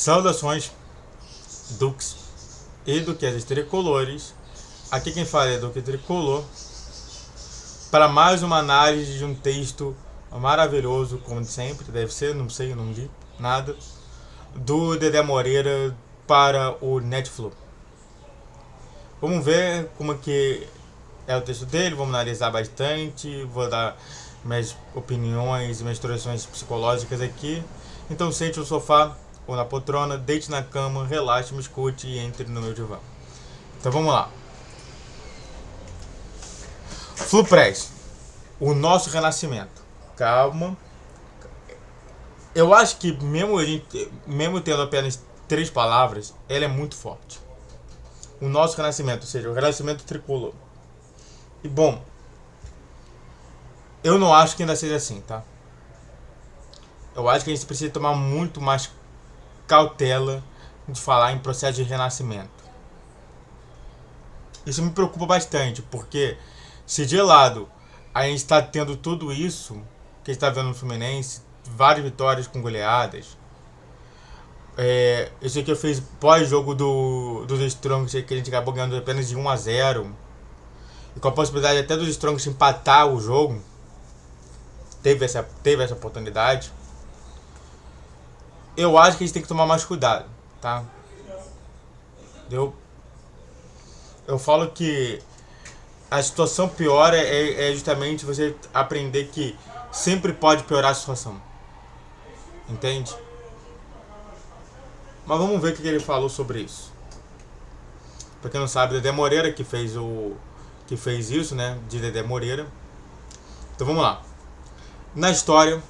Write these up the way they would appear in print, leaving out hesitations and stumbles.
Saudações, Dux e Duquesas Tricolores. Aqui quem fala é Duque Tricolor, para mais uma análise de um texto maravilhoso, como sempre, deve ser, não sei, não li nada, do Dedé Moreira para o Netflix. Vamos ver como que é o texto dele, vamos analisar bastante, vou dar minhas opiniões e minhas instruções psicológicas aqui. Então sente no sofá ou na poltrona, deite na cama, relaxe, me escute e entre no meu divã. Então vamos lá. Flupress, o nosso renascimento. Calma. Eu acho que mesmo tendo apenas 3 palavras, ela é muito forte. O nosso renascimento, ou seja, o renascimento tricolor. E bom, eu não acho que ainda seja assim, tá? Eu acho que a gente precisa tomar muito mais cautela de falar em processo de renascimento. Isso me preocupa bastante, porque se de lado a gente está tendo tudo isso que a gente está vendo no Fluminense, várias vitórias com goleadas, isso aqui eu fiz pós-jogo dos Strongers, que a gente acabou ganhando apenas de 1-0, e com a possibilidade até dos Strongers empatar o jogo, teve essa oportunidade. Eu acho que a gente tem que tomar mais cuidado, tá? Eu falo que a situação piora é justamente você aprender que sempre pode piorar a situação. Entende? Mas vamos ver o que ele falou sobre isso. Pra quem não sabe, Dedé Moreira que fez isso, né? De Dedé Moreira. Então vamos lá. Na história,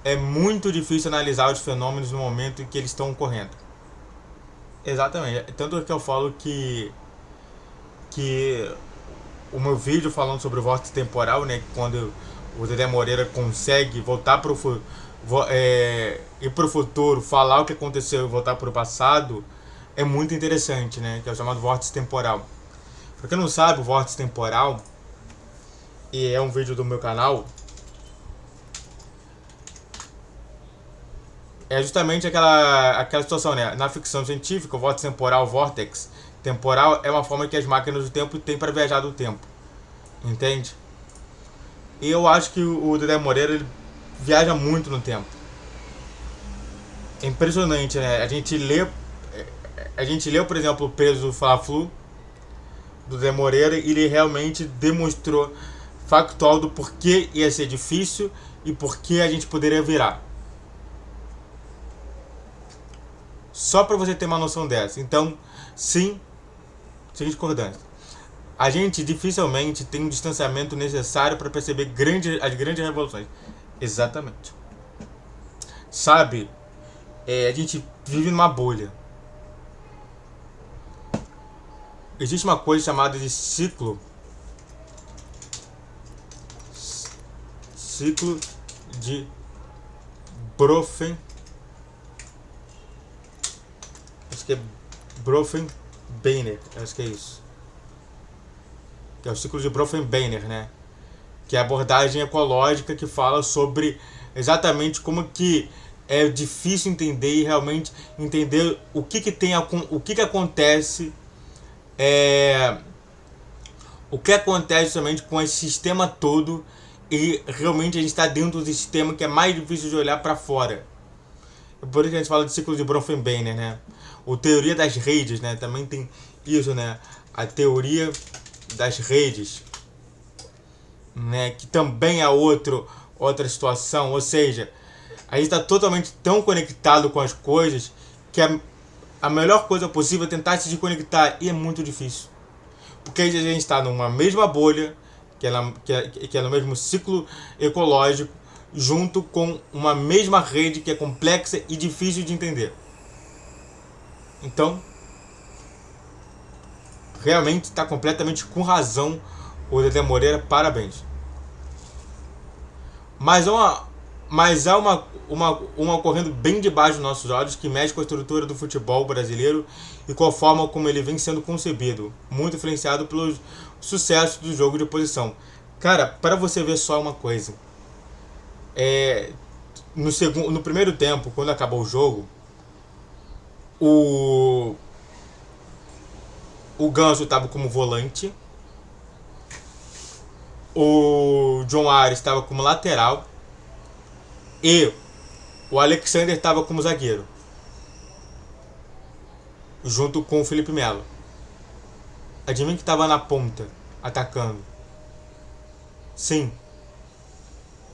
é muito difícil analisar os fenômenos no momento em que eles estão ocorrendo. Exatamente. Tanto que eu falo que o meu vídeo falando sobre o vórtice temporal, né, quando o Dedé Moreira consegue voltar ir pro futuro, falar o que aconteceu e voltar pro passado, é muito interessante, né, que é o chamado vórtice temporal. Pra quem não sabe, o vórtice temporal, e é um vídeo do meu canal, é justamente aquela situação, né? Na ficção científica, o vórtice temporal, vortex temporal, é uma forma que as máquinas do tempo têm para viajar do tempo. Entende? E eu acho que o Dedé Moreira ele viaja muito no tempo. É impressionante, né? A gente leu, por exemplo, o Peso do Fla-Flu do Dedé Moreira e ele realmente demonstrou factual do porquê ia ser difícil e porquê a gente poderia virar. Só para você ter uma noção dessa. Então, sim, sem discordância. A gente dificilmente tem um distanciamento necessário para perceber as grandes revoluções. Exatamente. Sabe, a gente vive numa bolha. Existe uma coisa chamada de ciclo de Bronfenbrenner. Acho que é Bronfenbrenner, acho que é isso. Que é o ciclo de Bronfenbrenner, né? Que é a abordagem ecológica que fala sobre exatamente como que é difícil entender e realmente entender o que acontece, o que acontece somente com esse sistema todo e realmente a gente está dentro do sistema que é mais difícil de olhar para fora. É por isso que a gente fala de ciclo de Bronfenbrenner, né? O teoria das redes, né? Também tem isso, né? A teoria das redes, né? Que também é outra situação. Ou seja, a gente está totalmente tão conectado com as coisas que a melhor coisa possível é tentar se desconectar. E é muito difícil. Porque a gente está numa mesma bolha, que é no mesmo ciclo ecológico, junto com uma mesma rede que é complexa e difícil de entender. Então, realmente está completamente com razão o Dedé Moreira, parabéns. Mas há uma ocorrendo bem debaixo dos nossos olhos que mexe com a estrutura do futebol brasileiro e com a forma como ele vem sendo concebido, muito influenciado pelo sucesso do jogo de posição. Cara, para você ver só uma coisa, no primeiro tempo, quando acabou o jogo, O, o Ganso estava como volante. O John Ares estava como lateral. E o Alexander estava como zagueiro. Junto com o Felipe Melo. Adivinha que estava na ponta, atacando? Sim.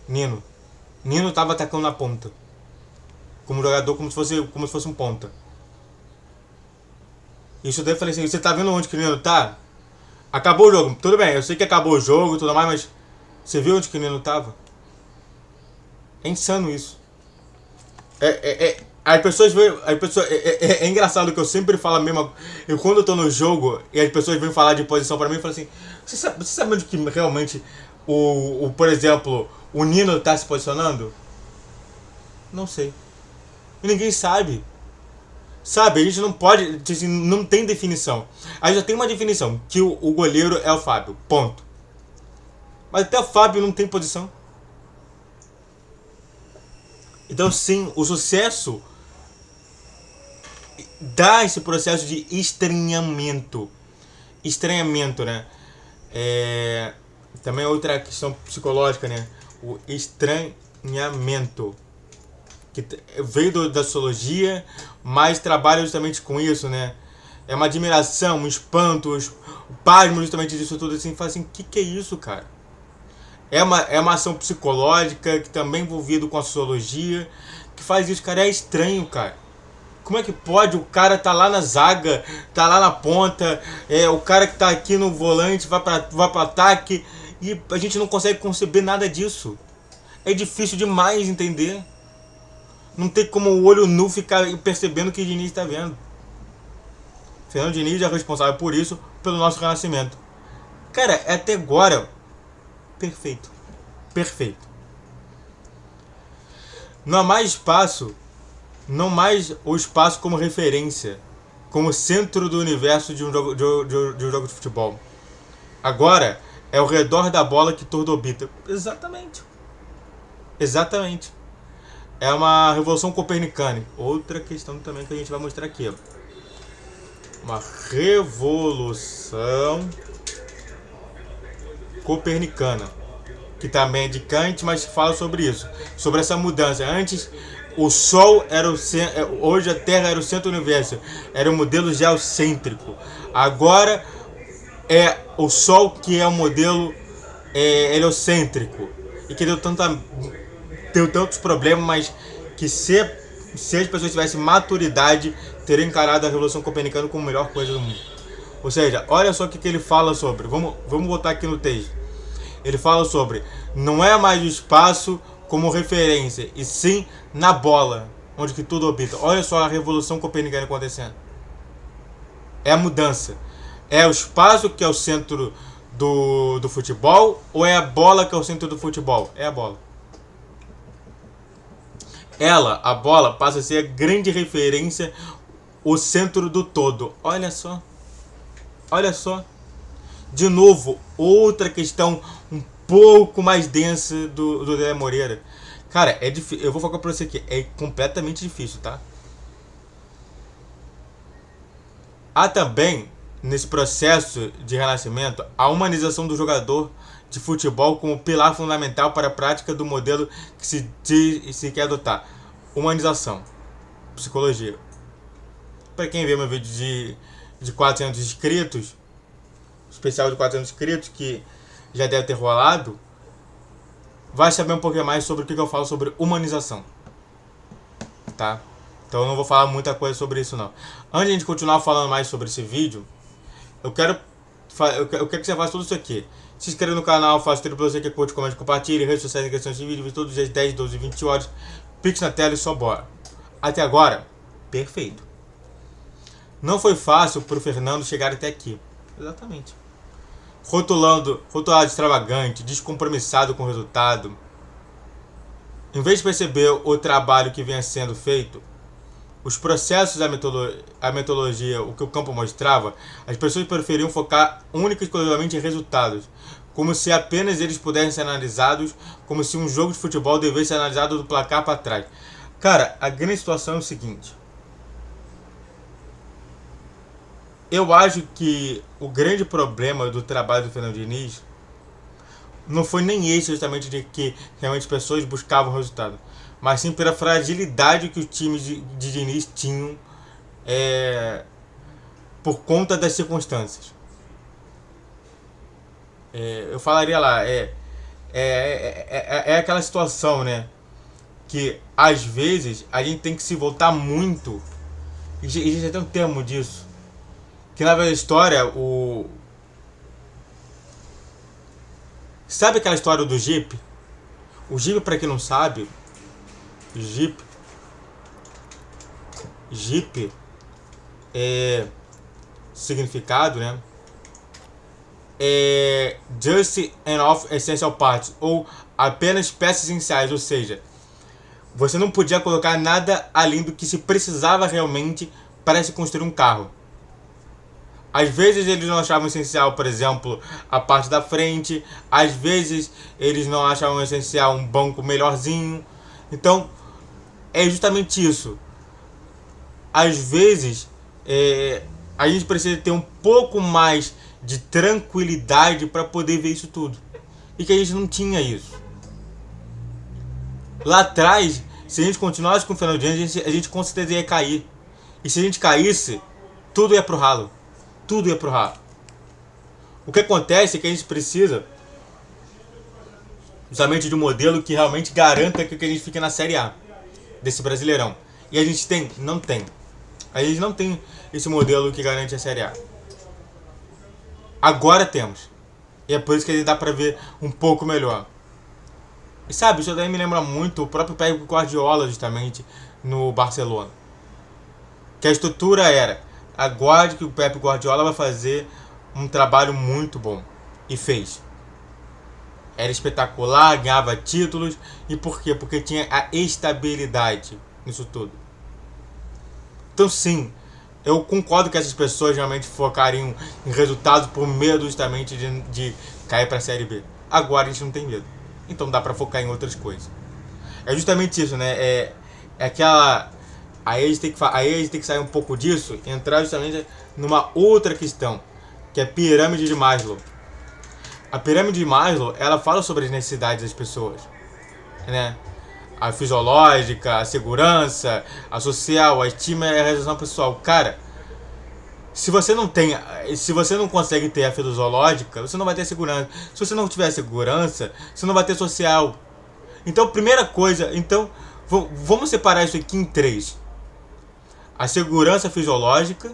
Nino. Nino estava atacando na ponta. Como jogador, como se fosse um ponta. Isso daí eu falei assim, você tá vendo onde que o Nino tá? Acabou o jogo. Tudo bem, eu sei que acabou o jogo e tudo mais, mas você viu onde que o Nino tava? É insano isso. As pessoas veem. É engraçado que eu sempre falo a mesma. Eu quando eu tô no jogo e as pessoas vêm falar de posição pra mim, eu falo assim: você sabe onde que realmente por exemplo, o Nino tá se posicionando? Não sei. E ninguém sabe. Sabe, a gente não pode. Assim, não tem definição. Aí já tem uma definição: que o goleiro é o Fábio. Ponto. Mas até o Fábio não tem posição. Então, sim, o sucesso dá esse processo de estranhamento. Estranhamento, né? Também é outra questão psicológica, né? O estranhamento. Que veio da sociologia, mas trabalha justamente com isso, né? É uma admiração, um espanto, o pasmo justamente disso tudo, assim, fala assim, o que é isso, cara? É uma ação psicológica que também é envolvido com a sociologia, que faz isso, cara, é estranho, cara. Como é que pode? O cara tá lá na zaga, tá lá na ponta, o cara que tá aqui no volante vai pro ataque e a gente não consegue conceber nada disso. É difícil demais entender. Não tem como o olho nu ficar percebendo o que o Diniz está vendo. Fernando Diniz é responsável por isso, pelo nosso renascimento. Cara, até agora, perfeito. Perfeito. Não há mais espaço, não mais o espaço como referência, como centro do universo de um jogo de futebol. Agora, é ao redor da bola que tudo orbita. Exatamente. Exatamente. É uma revolução copernicana. Outra questão também que a gente vai mostrar aqui. Ó. Uma revolução copernicana. Que também é de Kant, mas fala sobre isso. Sobre essa mudança. Antes, o Sol era o centro. Hoje a Terra era o centro do universo. Era um modelo geocêntrico. Agora é o Sol que é um modelo heliocêntrico. E que deu tantos problemas, mas que se as pessoas tivessem maturidade, teriam encarado a Revolução Copernicana como a melhor coisa do mundo. Ou seja, olha só o que ele fala sobre. Vamos botar aqui no texto. Ele fala sobre não é mais o espaço como referência, e sim na bola, onde que tudo orbita. Olha só a Revolução Copernicana acontecendo. É a mudança. É o espaço que é o centro do futebol, ou é a bola que é o centro do futebol? É a bola. A bola, passa a ser a grande referência, o centro do todo. Olha só. Olha só. De novo, outra questão um pouco mais densa do Dé Moreira. Cara, é difícil. Eu vou focar pra você aqui. É completamente difícil, tá? Há também, nesse processo de renascimento, a humanização do jogador de futebol como pilar fundamental para a prática do modelo que se quer adotar. Humanização. Psicologia. Para quem vê meu vídeo de 400 inscritos, especial de 400 inscritos, que já deve ter rolado, vai saber um pouquinho mais sobre o que eu falo sobre humanização. Tá? Então eu não vou falar muita coisa sobre isso não. Antes de a gente continuar falando mais sobre esse vídeo, eu quero que você faça tudo isso aqui. Se inscreva no canal, faça tudo pra você que curte, comente, compartilhe, redes sociais, questões de vídeo, todos os dias 10, 12 e 20 horas. Pix na tela e só bora. Até agora, perfeito. Não foi fácil pro Fernando chegar até aqui. Exatamente. Rotulado extravagante, descompromissado com o resultado. Em vez de perceber o trabalho que vinha sendo feito, os processos, a metodologia, o que o campo mostrava, as pessoas preferiam focar única e exclusivamente em resultados, como se apenas eles pudessem ser analisados, como se um jogo de futebol devesse ser analisado do placar para trás. Cara, a grande situação é o seguinte. Eu acho que o grande problema do trabalho do Fernando Diniz não foi nem esse justamente de que realmente as pessoas buscavam resultado, mas sim pela fragilidade que os times de Diniz tinham por conta das circunstâncias. Eu falaria lá, é aquela situação, né? Que às vezes a gente tem que se voltar muito, e já tem um termo disso, que na verdade história, sabe aquela história do Jeep? O Jeep, para quem não sabe, Jeep é significado, né? É just enough essential parts, ou apenas peças essenciais, ou seja, você não podia colocar nada além do que se precisava realmente para se construir um carro. Às vezes eles não achavam essencial, por exemplo, a parte da frente. Às vezes eles não achavam essencial um banco melhorzinho. Então, é justamente isso. Às vezes, a gente precisa ter um pouco mais de tranquilidade para poder ver isso tudo. E que a gente não tinha isso. Lá atrás, se a gente continuasse com o Fernando Diniz, a gente com certeza ia cair. E se a gente caísse, tudo ia pro ralo. Tudo ia pro ralo. O que acontece é que a gente precisa justamente de um modelo que realmente garanta que a gente fique na Série A desse Brasileirão. E a gente tem? Não tem. A gente não tem esse modelo que garante a Série A. Agora temos. E é por isso que ele dá pra ver um pouco melhor. E sabe, isso daí me lembra muito o próprio Pep Guardiola, justamente, no Barcelona. Que a estrutura era: aguarde que o Pep Guardiola vai fazer um trabalho muito bom. E fez. Era espetacular, ganhava títulos. E por quê? Porque tinha a estabilidade nisso tudo. Então sim, eu concordo que essas pessoas realmente focariam em resultados por medo justamente de cair para a Série B. Agora a gente não tem medo. Então dá para focar em outras coisas. É justamente isso, né? É aquela... Aí a gente tem que sair um pouco disso e entrar justamente numa outra questão, que é a pirâmide de Maslow. A pirâmide de Maslow, ela fala sobre as necessidades das pessoas, né? A fisiológica, a segurança, a social, a estima e a realização pessoal. Cara, se você não consegue ter a fisiológica, você não vai ter segurança. Se você não tiver segurança, você não vai ter social. Então, primeira coisa, vamos separar isso aqui em três: a segurança fisiológica,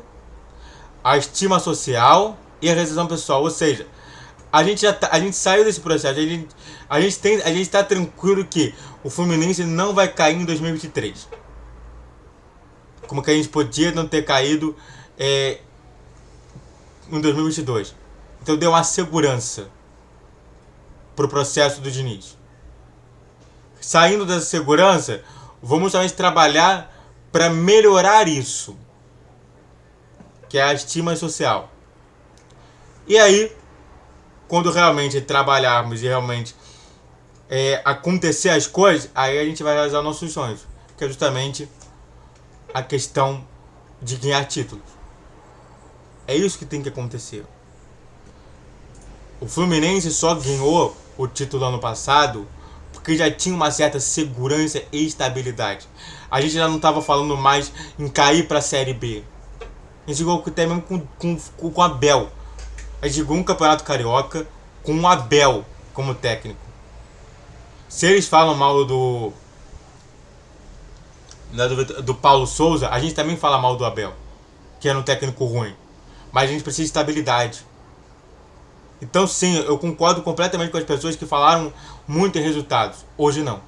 a estima social e a realização pessoal. Ou seja, a gente saiu desse processo. A gente está tranquilo que o Fluminense não vai cair em 2023. Como que a gente podia não ter caído em 2022. Então deu uma segurança pro processo do Diniz. Saindo dessa segurança, vamos também trabalhar para melhorar isso, que é a estima social. E aí, quando realmente trabalharmos e realmente acontecer as coisas, aí a gente vai realizar nossos sonhos, que é justamente a questão de ganhar títulos. É isso que tem que acontecer. O Fluminense só ganhou o título ano passado porque já tinha uma certa segurança e estabilidade. A gente já não estava falando mais em cair para a Série B. A gente jogou até mesmo com o Abel. A gente jogou um campeonato carioca com o Abel como técnico. Se eles falam mal do Paulo Souza, a gente também fala mal do Abel, que era um técnico ruim. Mas a gente precisa de estabilidade. Então sim, eu concordo completamente com as pessoas que falaram muito em resultados. Hoje não.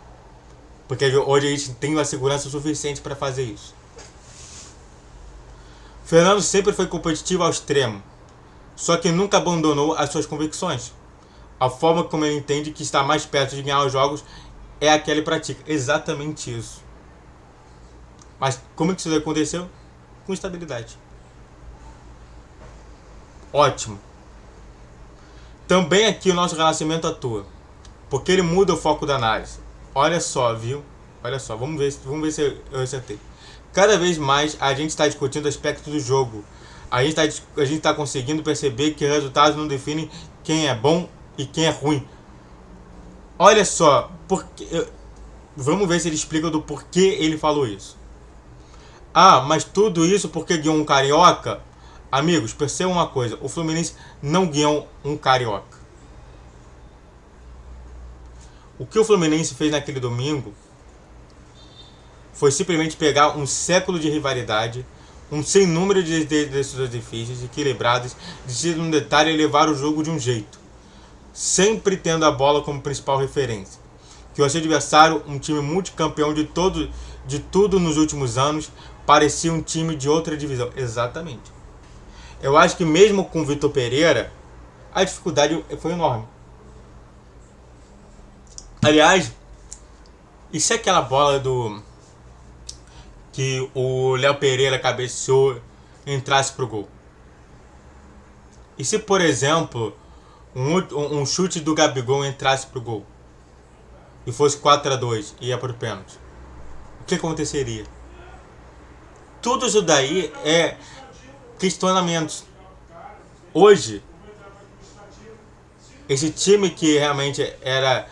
Porque hoje a gente tem uma segurança suficiente para fazer isso. Fernando sempre foi competitivo ao extremo. Só que nunca abandonou as suas convicções. A forma como ele entende que está mais perto de ganhar os jogos é a que ele pratica. Exatamente isso. Mas como que isso aconteceu? Com estabilidade. Ótimo. Também aqui o nosso renascimento atua, porque ele muda o foco da análise. Olha só, viu? Olha só, vamos ver se eu acertei. Cada vez mais a gente está discutindo aspectos do jogo, A gente tá conseguindo perceber que resultados não definem quem é bom e quem é ruim. Olha só, vamos ver se ele explica do porquê ele falou isso. Ah, mas tudo isso porque ganhou um carioca? Amigos, percebam uma coisa: o Fluminense não ganhou um carioca. O que o Fluminense fez naquele domingo foi simplesmente pegar um século de rivalidade, um sem número de decisões difíceis, equilibradas, decididas no detalhe e levar o jogo de um jeito, sempre tendo a bola como principal referência. Que o seu adversário, um time multicampeão de tudo nos últimos anos, parecia um time de outra divisão. Exatamente. Eu acho que mesmo com o Vitor Pereira, a dificuldade foi enorme. Aliás, e se aquela bola que o Léo Pereira cabeceou entrasse pro gol? E se, por exemplo, um chute do Gabigol entrasse pro gol e fosse 4-2 e ia pro pênalti? O que aconteceria? Tudo isso daí é questionamentos. Hoje, esse time que realmente era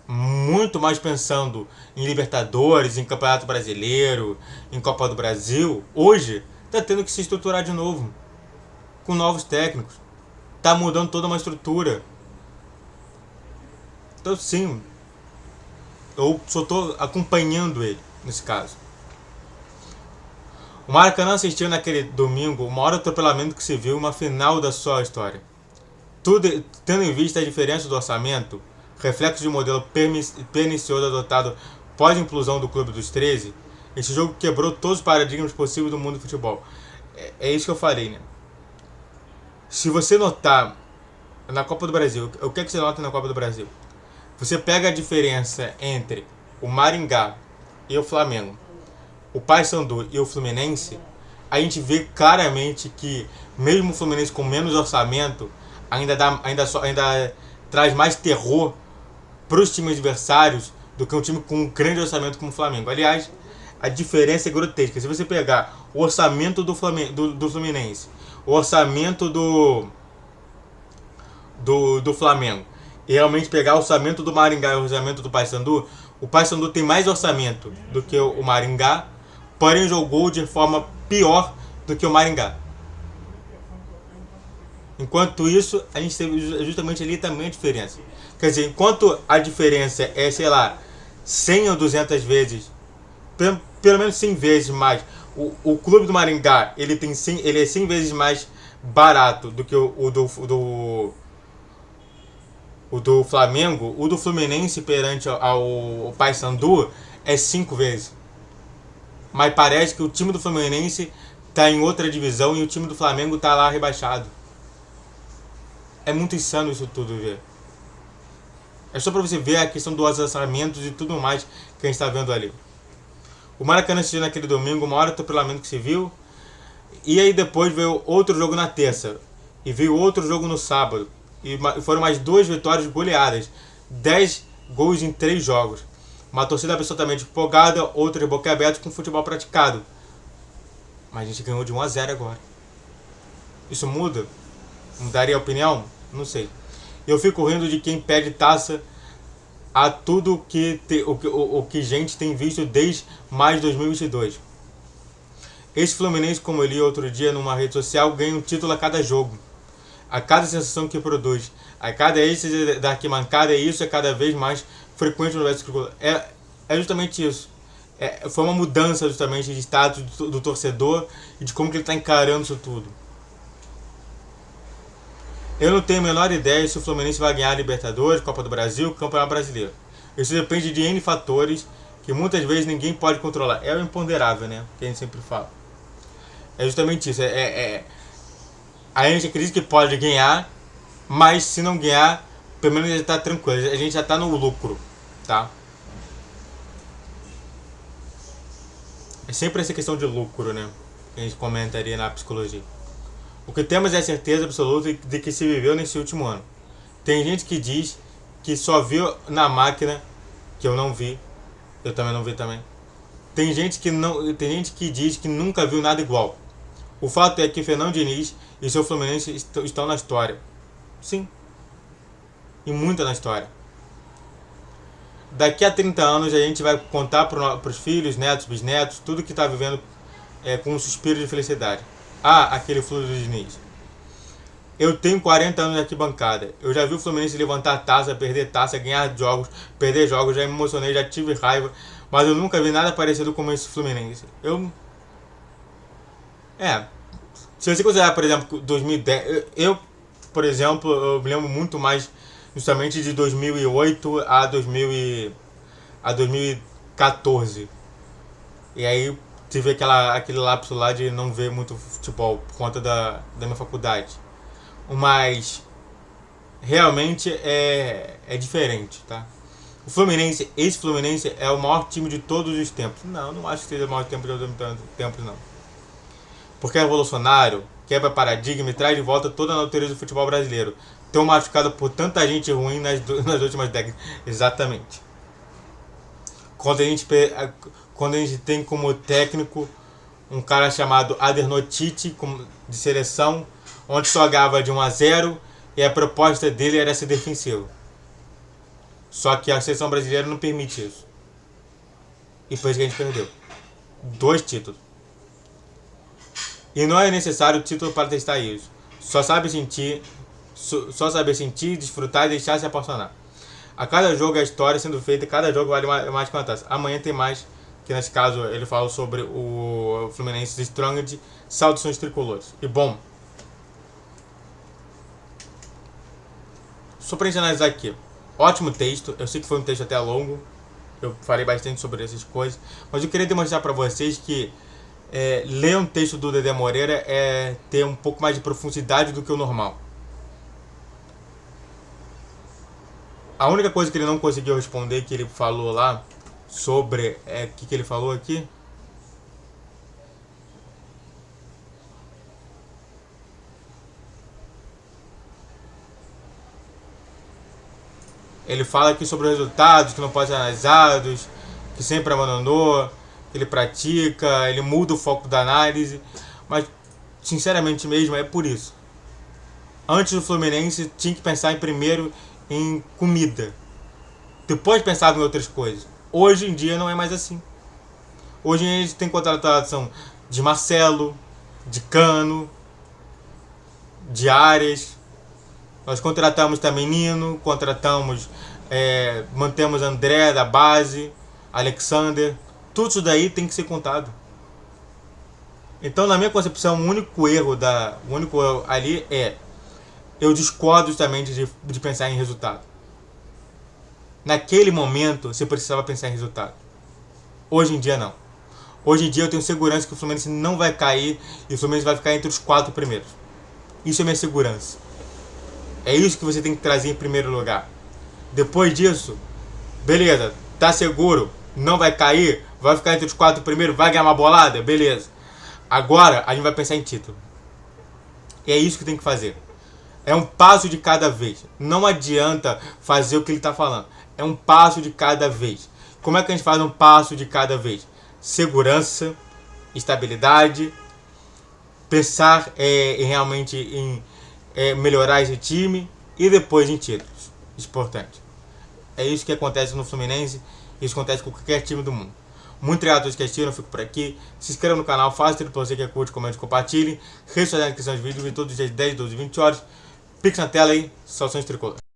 muito mais pensando em Libertadores, em Campeonato Brasileiro, em Copa do Brasil, hoje está tendo que se estruturar de novo, com novos técnicos. Está mudando toda uma estrutura. Então sim, eu só estou acompanhando ele nesse caso. O Maracanã assistiu naquele domingo o maior atropelamento que se viu em uma final da sua história. Tudo tendo em vista a diferença do orçamento, reflexo de um modelo pernicioso adotado pós-implosão do Clube dos 13, esse jogo quebrou todos os paradigmas possíveis do mundo do futebol. É isso que eu falei, né? Se você notar na Copa do Brasil, o que é que você nota na Copa do Brasil? Você pega a diferença entre o Maringá e o Flamengo, o Paysandu e o Fluminense, a gente vê claramente que mesmo o Fluminense com menos orçamento ainda traz mais terror para os times adversários do que um time com um grande orçamento como o Flamengo. Aliás, a diferença é grotesca. Se você pegar o orçamento do Fluminense, o orçamento do Flamengo, e realmente pegar o orçamento do Maringá e o orçamento do Paysandu, o Paysandu tem mais orçamento do que o Maringá, porém jogou de forma pior do que o Maringá. Enquanto isso, a gente teve justamente ali também a diferença. Quer dizer, enquanto a diferença é, sei lá, 100 ou 200 vezes, pelo menos 100 vezes mais, o clube do Maringá ele é 100 vezes mais barato do que o do Flamengo, o do Fluminense perante ao Paysandu é 5 vezes. Mas parece que o time do Fluminense está em outra divisão e o time do Flamengo está lá rebaixado. É muito insano isso tudo, ver. É só pra você ver a questão dos orçamentos e tudo mais que a gente tá vendo ali. O Maracanã assistiu naquele domingo o maior atropelamento que se viu. E aí depois veio outro jogo na terça. E veio outro jogo no sábado. E foram mais 2 vitórias goleadas. 10 gols em 3 jogos. Uma torcida absolutamente empolgada, outra de boca aberta com futebol praticado. Mas a gente ganhou de 1-0 agora. Isso muda? Mudaria a opinião? Não sei. Eu fico rindo de quem pede taça a tudo o que gente tem visto desde mais de 2022. Esse Fluminense, como eu li outro dia numa rede social, ganha um título a cada jogo. A cada sensação que produz. A cada êxtase da arquibancada, e isso é cada vez mais frequente no universo tricolor. É justamente isso. Foi uma mudança justamente de status do torcedor e de como que ele está encarando isso tudo. Eu não tenho a menor ideia se o Fluminense vai ganhar a Libertadores, Copa do Brasil, Campeonato Brasileiro. Isso depende de N fatores que muitas vezes ninguém pode controlar. É o imponderável, né? Que a gente sempre fala. É justamente isso. A gente acredita que pode ganhar, mas se não ganhar, pelo menos já está tranquilo. A gente já está no lucro, tá? É sempre essa questão de lucro, né? Que a gente comentaria na psicologia. O que temos é a certeza absoluta de que se viveu nesse último ano. Tem gente que diz que só viu na máquina, que eu não vi. Eu também não vi também. Tem gente que diz que nunca viu nada igual. O fato é que Fernando Diniz e seu Fluminense estão na história. Sim. E muito na história. Daqui a 30 anos a gente vai contar para os filhos, netos, bisnetos, tudo que está vivendo com um suspiro de felicidade. Aquele Fluminense do Diniz. Eu tenho 40 anos de arquibancada. Eu já vi o Fluminense levantar taça, perder taça, ganhar jogos, perder jogos. Já me emocionei, já tive raiva. Mas eu nunca vi nada parecido com esse Fluminense. Se você considerar, por exemplo, 2010... por exemplo, eu me lembro muito mais justamente de 2008 a 2014. E aí tive aquele lapso lá de não ver muito futebol por conta da minha faculdade. Mas realmente é diferente, tá? Esse Fluminense é o maior time de todos os tempos. Não acho que seja o maior time de todos os tempos, não. Porque é revolucionário, quebra paradigma e traz de volta toda a natureza do futebol brasileiro. Tão machucado por tanta gente ruim nas últimas décadas. Exatamente. Quando a gente tem como técnico um cara chamado Adernot Tite, de seleção, onde só ganhava de 1-0 e a proposta dele era ser defensivo. Só que a seleção brasileira não permite isso. E foi isso que a gente perdeu. 2 títulos. E não é necessário título para testar isso. Só saber sentir, desfrutar e deixar se apaixonar. A cada jogo a história sendo feita, cada jogo vale mais que uma taça. Amanhã tem mais, que nesse caso ele fala sobre o Fluminense Strongest, saudações tricolores. E bom, só pra gente analisar aqui. Ótimo texto, eu sei que foi um texto até longo, eu falei bastante sobre essas coisas, mas eu queria demonstrar pra vocês que ler um texto do Dedé Moreira é ter um pouco mais de profundidade do que o normal. A única coisa que ele não conseguiu responder, que ele falou lá, sobre o que ele falou aqui, ele fala aqui sobre os resultados que não podem ser analisados, que sempre abandonou, que ele pratica, ele muda o foco da análise, mas sinceramente mesmo é por isso. Antes do Fluminense tinha que pensar primeiro em comida, depois pensava em outras coisas. Hoje em dia não é mais assim. Hoje a gente tem contratação de Marcelo, de Cano, de Arias. Nós contratamos também Nino, mantemos André da base, Alexander. Tudo isso daí tem que ser contado. Então, na minha concepção, o único erro ali eu discordo justamente de pensar em resultado. Naquele momento, você precisava pensar em resultado. Hoje em dia, não. Hoje em dia, eu tenho segurança que o Fluminense não vai cair e o Fluminense vai ficar entre os 4 primeiros. Isso é minha segurança. É isso que você tem que trazer em primeiro lugar. Depois disso, beleza, tá seguro, não vai cair, vai ficar entre os 4 primeiros, vai ganhar uma bolada, beleza. Agora a gente vai pensar em título. E é isso que tem que fazer. É um passo de cada vez. Não adianta fazer o que ele está falando. É um passo de cada vez. Como é que a gente faz um passo de cada vez? Segurança, estabilidade, pensar realmente em melhorar esse time e depois em títulos. Importante. É isso que acontece no Fluminense. Isso acontece com qualquer time do mundo. Muito obrigado a todos que assistiram, eu fico por aqui. Se inscreva no canal, faça tudo para você que curte, comente, compartilhe. Redes sociais na descrição dos vídeos, todos os dias 10, 12 e 20 horas. Pix na tela aí, saudações tricolores.